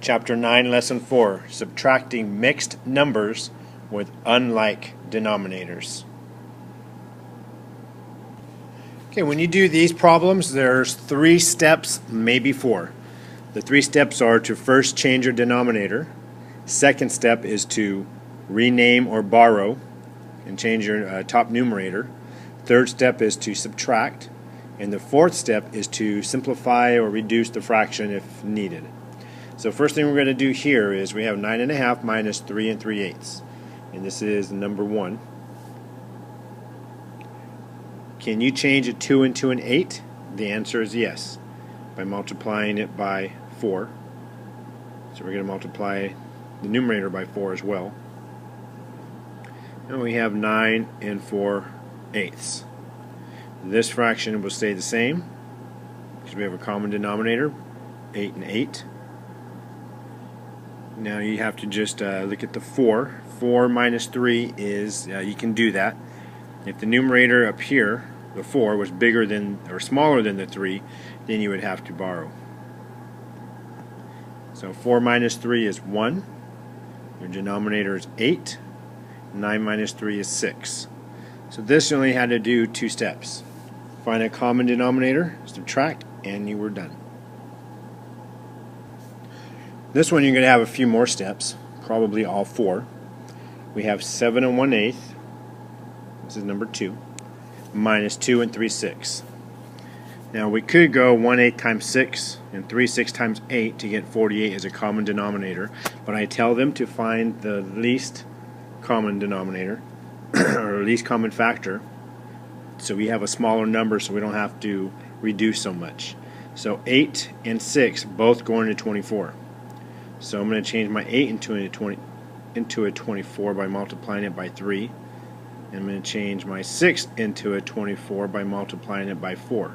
Chapter 9, Lesson 4, Subtracting Mixed Numbers with Unlike Denominators. Okay, when you do these problems, there's 3 steps, maybe 4. The 3 steps are to first change your denominator. Second step is to rename or borrow and change your top numerator. Third step is to subtract. And the fourth step is to simplify or reduce the fraction if needed. So first thing we're going to do here is we have 9.5 minus 3 3/8. And this is number 1. Can you change a 2 into an 8? The answer is yes, by multiplying it by 4. So we're going to multiply the numerator by 4 as well. And we have 9 4/8. This fraction will stay the same because we have a common denominator, 8 and 8. Now you have to just look at the 4. 4 minus 3 is, you can do that. If the numerator up here, the 4, was bigger than or smaller than the 3, then you would have to borrow. So 4 minus 3 is 1. Your denominator is 8. 9 minus 3 is 6. So this you only had to do 2 steps. Find a common denominator, subtract, and you were done. This one you're going to have a few more steps, probably all 4. We have 7 1/8, this is number 2, minus 2 3/6. Now we could go 1/8 times 6 and 3/6 times 8 to get 48 as a common denominator, but I tell them to find the least common denominator, or least common factor, so we have a smaller number so we don't have to reduce so much. So 8 and 6 both go into 24. So I'm going to change my 8 into a 24 by multiplying it by 3. And I'm going to change my 6 into a 24 by multiplying it by 4.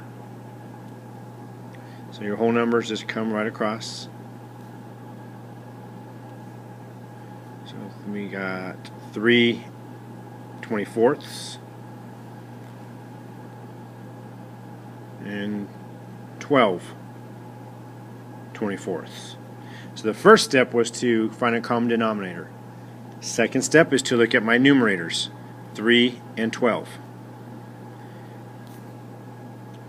So your whole numbers just come right across. So we got 3 24ths and 12 24ths. So the first step was to find a common denominator. Second step is to look at my numerators, 3 and 12.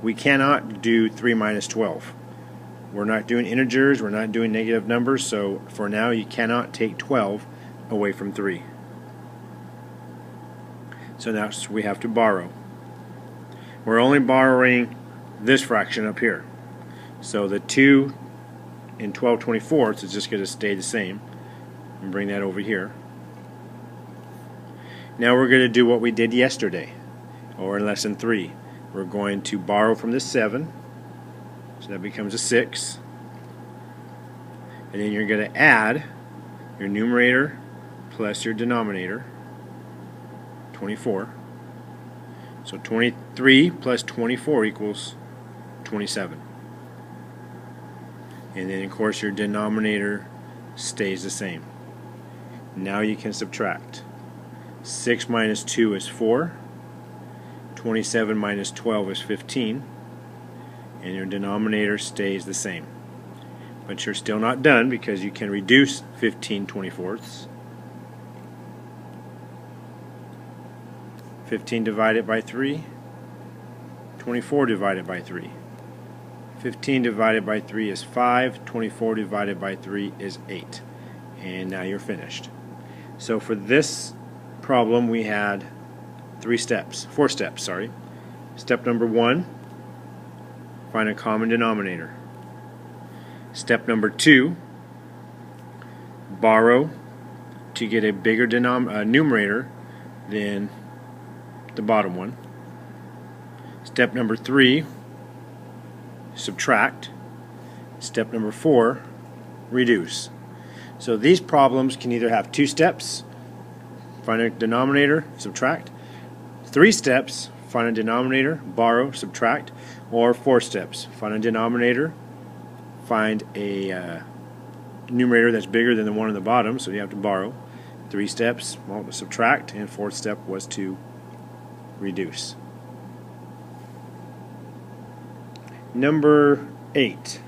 We cannot do 3 minus 12. We're not doing integers, we're not doing negative numbers, so for now you cannot take 12 away from 3. So now we have to borrow. We're only borrowing this fraction up here. So the 2 and 12 24ths is just going to stay the same. And bring that over here. Now we're going to do what we did yesterday, or in lesson 3. We're going to borrow from the 7, so that becomes a 6. And then you're going to add your numerator plus your denominator, 24. So 23 plus 24 equals 27. And then of course your denominator stays the same. Now you can subtract. 6 minus 2 is 4. 27 minus 12 is 15. And your denominator stays the same. But you're still not done because you can reduce 15 24ths. 15 divided by 3. 24 divided by 3. 15 divided by 3 is 5. 24 divided by 3 is 8. And now you're finished. So for this problem we had 4 steps, sorry. Step number 1, find a common denominator. Step number 2, borrow to get a bigger numerator than the bottom one. Step number 3, subtract. Step number 4, reduce. So these problems can either have 2 steps, find a denominator, subtract, 3 steps, find a denominator, borrow, subtract, or 4 steps, find a denominator, find a numerator that's bigger than the one on the bottom, so you have to borrow, 3 steps, subtract, and 4th step was to reduce. Number 8.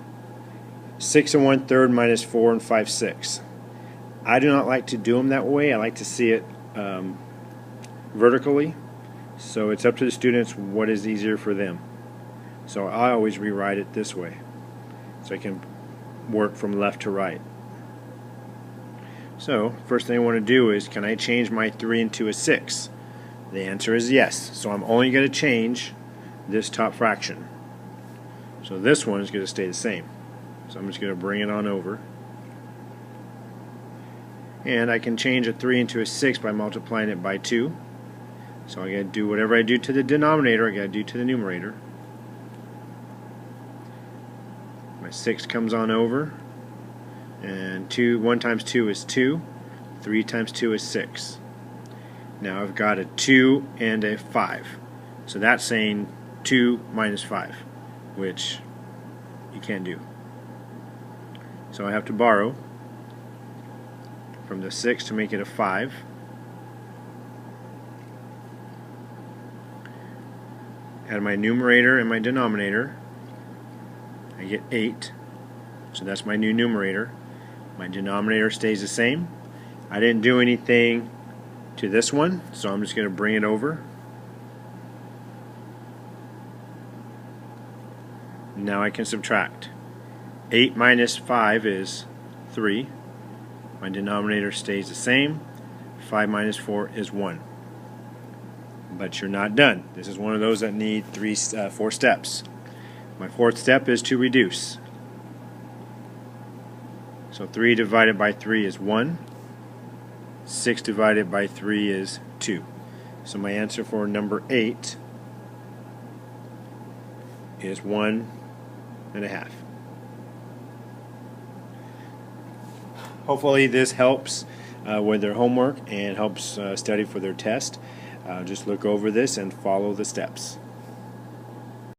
6 and 1/3 minus 4 and 5/6. I do not like to do them that way. I like to see it vertically. So it's up to the students what is easier for them. So I always rewrite it this way, so I can work from left to right. So first thing I want to do is, can I change my 3 into a 6? The answer is yes. So I'm only going to change this top fraction. So this one is going to stay the same. So I'm just going to bring it on over. And I can change a 3 into a 6 by multiplying it by 2. So I got to do whatever I do to the denominator, I got to do to the numerator. My 6 comes on over, and 1 times 2 is 2, 3 times 2 is 6. Now I've got a 2 and a 5. So that's saying 2 minus 5, which you can't do. So I have to borrow from the 6 to make it a 5. Add my numerator and my denominator. I get 8. So that's my new numerator. My denominator stays the same. I didn't do anything to this one, so I'm just going to bring it over. Now I can subtract. 8 minus 5 is 3. My denominator stays the same. 5 minus 4 is 1. But you're not done. This is one of those that need 4 steps. My fourth step is to reduce. So 3 divided by 3 is 1. 6 divided by 3 is 2. So my answer for number 8 is 1.5. Hopefully this helps with their homework and helps study for their test. Just look over this and follow the steps.